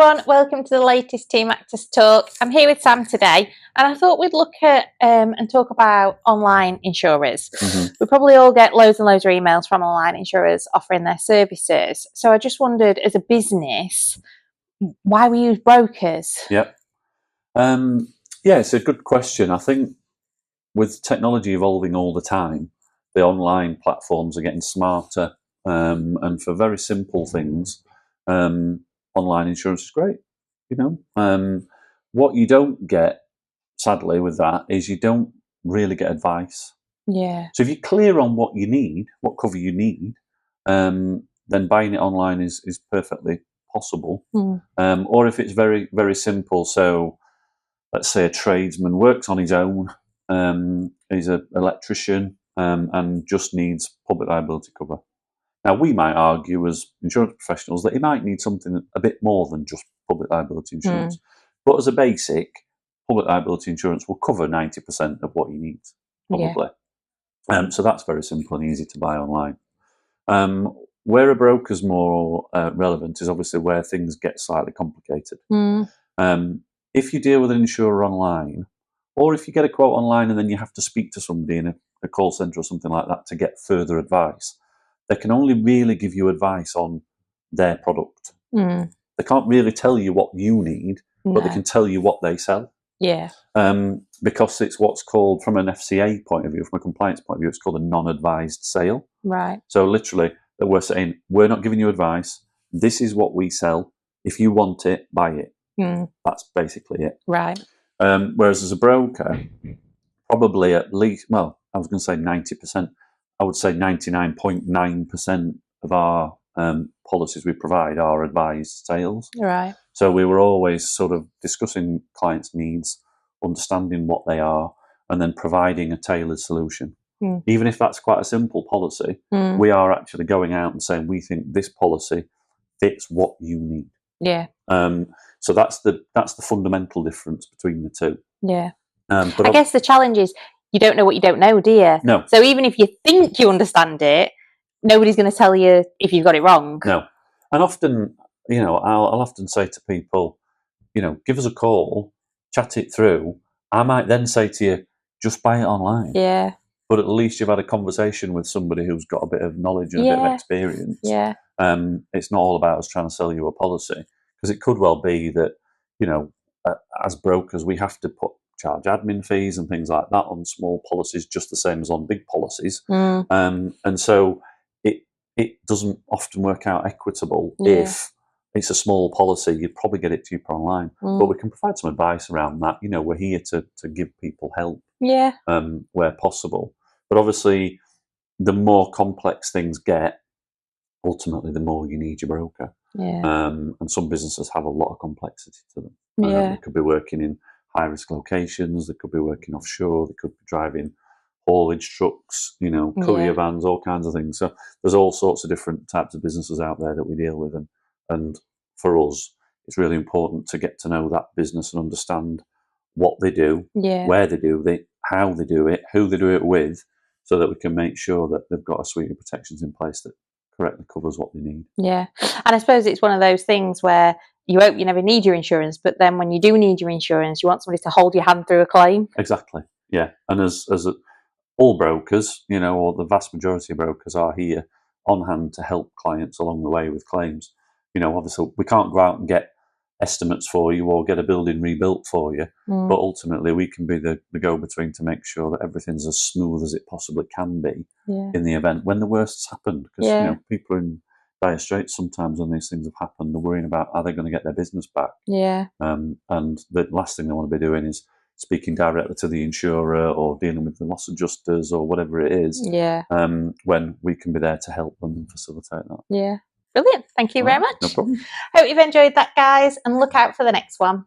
everyone, welcome to the latest Team Actors Talk. I'm here with Sam today, and I thought we'd look at and talk about online insurers. We probably all get loads and loads of emails from online insurers offering their services. So I just wondered, as a business, why we use brokers? Yeah, it's a good question. I think with technology evolving all the time, the online platforms are getting smarter, and for very simple things, online insurance is great. What you don't get, sadly, with that is you don't really get advice. Yeah. So if you're clear on what you need, what cover you need, then buying it online is perfectly possible. Or if it's very, very simple, so let's say a tradesman works on his own, he's an electrician, and just needs public liability cover. Now, we might argue as insurance professionals that he might need something a bit more than just public liability insurance. But as a basic, public liability insurance will cover 90% of what you need, probably. So that's very simple and easy to buy online. Where a broker's more relevant is obviously where things get slightly complicated. If you deal with an insurer online, or if you get a quote online and then you have to speak to somebody in a call centre or something like that to get further advice, they can only really give you advice on their product. They can't really tell you what you need, but they can tell you what they sell. Yeah. Because it's what's called, from an FCA point of view, from a compliance point of view, it's called a non-advised sale. Right. So literally, we're saying, we're not giving you advice. This is what we sell. If you want it, buy it. That's basically it. Right. Whereas as a broker, probably at least, well, I was going to say 90%. I would say 99.9% of our policies we provide are advised sales. Right. So we were always sort of discussing clients' needs, understanding what they are, and then providing a tailored solution. Even if that's quite a simple policy, we are actually going out and saying, we think this policy fits what you need. Yeah. So that's the fundamental difference between the two. Yeah. But I guess the challenge is you don't know what you don't know, do you? No. So even if you think you understand it, nobody's going to tell you if you've got it wrong. No. And often, I'll often say to people, give us a call, chat it through. I might then say to you, just buy it online. Yeah. But at least you've had a conversation with somebody who's got a bit of knowledge and a bit of experience. Yeah. It's not all about us trying to sell you a policy, because it could well be that, as brokers, we have to charge admin fees and things like that on small policies, just the same as on big policies. And so it doesn't often work out equitable. If it's a small policy, you'd probably get it cheaper online. But we can provide some advice around that. We're here to give people help where possible. But obviously, the more complex things get, ultimately, the more you need your broker. And some businesses have a lot of complexity to them. They could be working in high-risk locations, they could be working offshore, they could be driving haulage trucks, courier vans, all kinds of things. So there's all sorts of different types of businesses out there that we deal with. And for us, it's really important to get to know that business and understand what they do, where they do it, how they do it, who they do it with, so that we can make sure that they've got a suite of protections in place that correctly covers what they need. Yeah. And I suppose it's one of those things where you hope you never need your insurance, but then when you do need your insurance, you want somebody to hold your hand through a claim. Exactly. Yeah. And as all brokers, or the vast majority of brokers are here on hand to help clients along the way with claims. Obviously we can't go out and get estimates for you or get a building rebuilt for you, but ultimately we can be the go-between to make sure that everything's as smooth as it possibly can be in the event when the worst's happened. Because people are in dire straits sometimes when these things have happened. They're worrying about, are they going to get their business back? And the last thing they want to be doing is speaking directly to the insurer or dealing with the loss adjusters or whatever it is. When we can be there to help them and facilitate that. Brilliant. Thank you very much. No problem. Hope you've enjoyed that, guys, and look out for the next one.